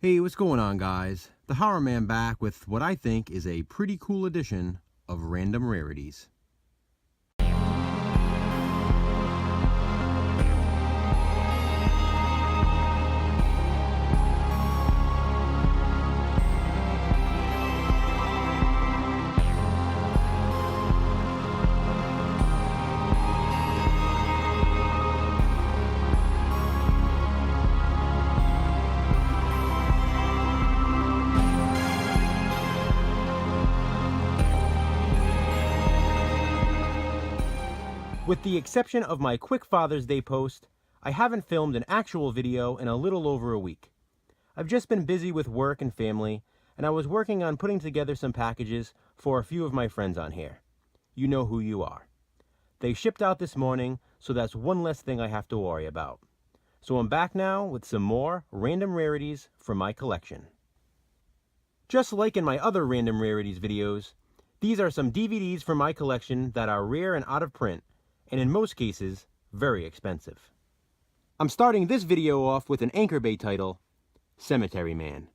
Hey, what's going on, guys? The Horror Man back with what I think is a pretty cool edition of Random Rarities. With the exception of my quick Father's Day post, I haven't filmed an actual video in a little over a week. I've just been busy with work and family, and I was working on putting together some packages for a few of my friends on here. You know who you are. They shipped out this morning, so that's one less thing I have to worry about. So I'm back now with some more Random Rarities from my collection. Just like in my other Random Rarities videos, these are some DVDs from my collection that are rare and out of print, and in most cases, very expensive. I'm starting this video off with an Anchor Bay title, Cemetery Man.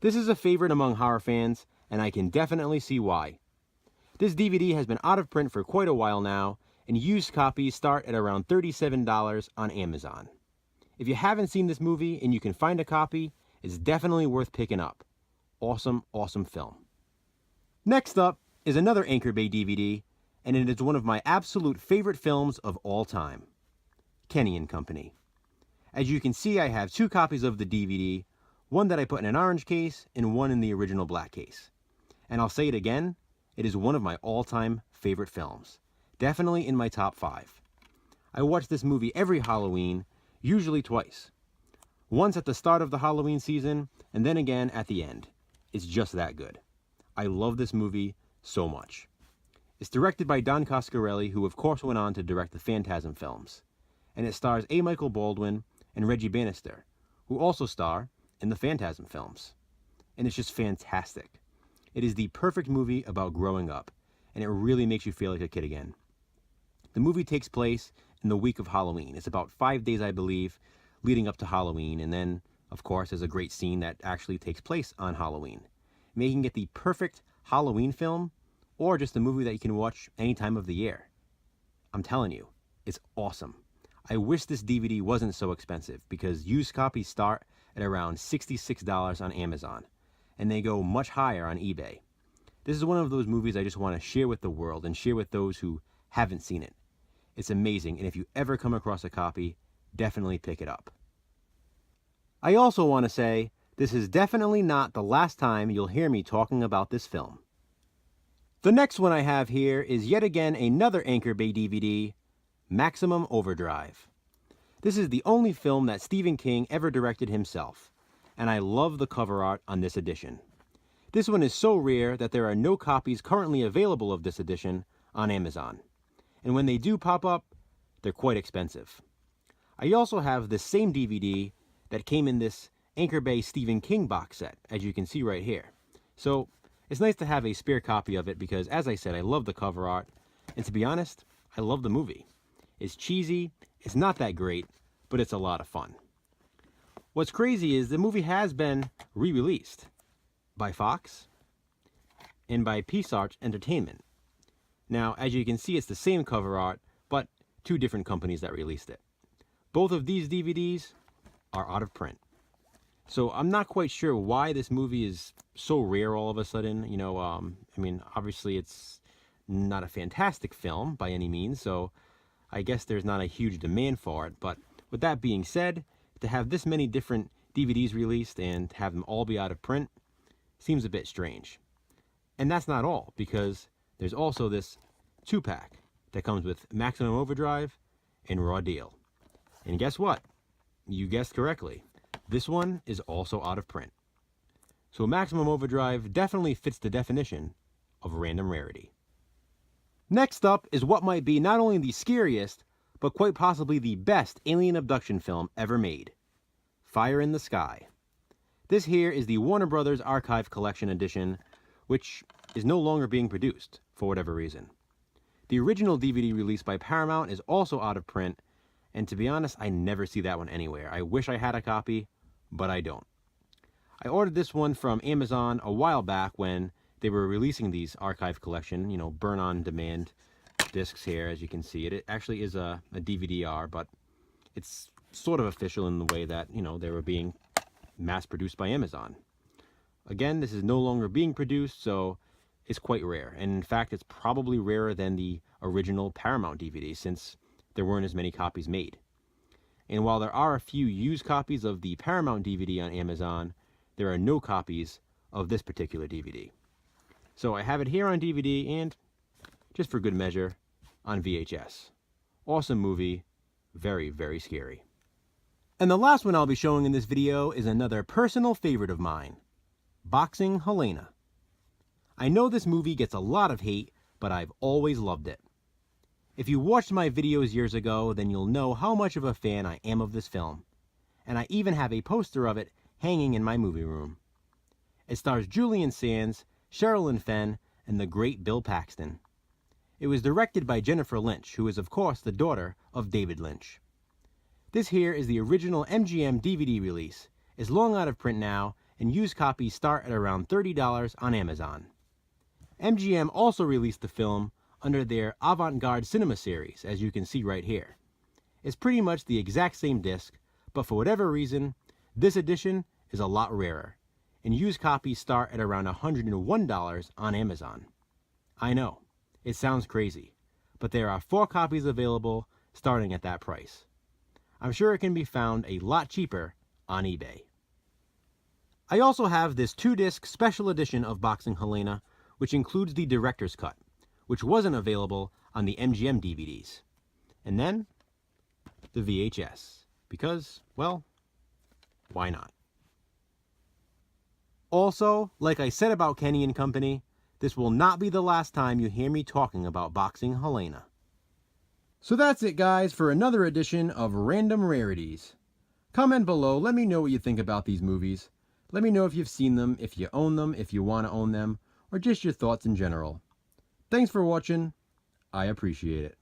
This is a favorite among horror fans, and I can definitely see why. This DVD has been out of print for quite a while now, and used copies start at around $37 on Amazon. If you haven't seen this movie and you can find a copy, it's definitely worth picking up. Awesome, awesome film. Next up is another Anchor Bay DVD, and it is one of my absolute favorite films of all time, Kenny & Company. As you can see, I have two copies of the DVD, one that I put in an orange case and one in the original black case. And I'll say it again, it is one of my all-time favorite films, definitely in my top 5. I watch this movie every Halloween, usually twice. Once at the start of the Halloween season, and then again at the end. It's just that good. I love this movie so much. It's directed by Don Coscarelli, who of course went on to direct the Phantasm films. And it stars A. Michael Baldwin and Reggie Bannister, who also star in the Phantasm films. And it's just fantastic. It is the perfect movie about growing up, and it really makes you feel like a kid again. The movie takes place in the week of Halloween. It's about 5 days, I believe, leading up to Halloween, and then, of course, there's a great scene that actually takes place on Halloween, making it the perfect Halloween film, or just a movie that you can watch any time of the year. I'm telling you, it's awesome. I wish this DVD wasn't so expensive, because used copies start at around $66 on Amazon, and they go much higher on eBay. This is one of those movies I just want to share with the world and share with those who haven't seen it. It's amazing, and if you ever come across a copy, definitely pick it up. I also want to say, this is definitely not the last time you'll hear me talking about this film. The next one I have here is yet again another Anchor Bay DVD, Maximum Overdrive. This is the only film that Stephen King ever directed himself, and I love the cover art on this edition. This one is so rare that there are no copies currently available of this edition on Amazon, and when they do pop up, they're quite expensive. I also have the same DVD that came in this Anchor Bay Stephen King box set, as you can see right here. So it's nice to have a spare copy of it because, as I said, I love the cover art, and to be honest, I love the movie. It's cheesy, it's not that great, but it's a lot of fun. What's crazy is the movie has been re-released by Fox and by Peace Arts Entertainment. Now, as you can see, it's the same cover art, but two different companies that released it. Both of these DVDs are out of print. So I'm not quite sure why this movie is so rare all of a sudden. I mean, obviously it's not a fantastic film by any means, so I guess there's not a huge demand for it. But with that being said, to have this many different DVDs released and have them all be out of print seems a bit strange. And that's not all, because there's also this 2-pack that comes with Maximum Overdrive and Raw Deal. And guess what? You guessed correctly. This one is also out of print. So Maximum Overdrive definitely fits the definition of random rarity. Next up is what might be not only the scariest, but quite possibly the best alien abduction film ever made, Fire in the Sky. This here is the Warner Brothers Archive Collection edition, which is no longer being produced for whatever reason. The original DVD released by Paramount is also out of print, and to be honest, I never see that one anywhere. I wish I had a copy, but I don't. I ordered this one from Amazon a while back when they were releasing these archive collection, burn on demand discs here, as you can see. It actually is a DVD-R, but it's sort of official in the way that, they were being mass produced by Amazon. Again, this is no longer being produced, so it's quite rare. And in fact, it's probably rarer than the original Paramount DVD, since there weren't as many copies made. And while there are a few used copies of the Paramount DVD on Amazon, there are no copies of this particular DVD. So I have it here on DVD and, just for good measure, on VHS. Awesome movie, very, very scary. And the last one I'll be showing in this video is another personal favorite of mine, Boxing Hellena. I know this movie gets a lot of hate, but I've always loved it. If you watched my videos years ago, then you'll know how much of a fan I am of this film. And I even have a poster of it hanging in my movie room. It stars Julian Sands, Sherilyn Fenn, and the great Bill Paxton. It was directed by Jennifer Lynch, who is of course the daughter of David Lynch. This here is the original MGM DVD release. It's long out of print now, and used copies start at around $30 on Amazon. MGM also released the film under their Avant-Garde Cinema series, as you can see right here. It's pretty much the exact same disc, but for whatever reason, this edition is a lot rarer, and used copies start at around $101 on Amazon. I know, it sounds crazy, but there are 4 copies available starting at that price. I'm sure it can be found a lot cheaper on eBay. I also have this 2-disc special edition of Boxing Hellena, which includes the director's cut, which wasn't available on the MGM DVDs. And then, the VHS, because, well, why not? Also, like I said about Kenny and Company, this will not be the last time you hear me talking about Boxing Hellena. So that's it, guys, for another edition of Random Rarities. Comment below, let me know what you think about these movies. Let me know if you've seen them, if you own them, if you want to own them, or just your thoughts in general. Thanks for watching. I appreciate it.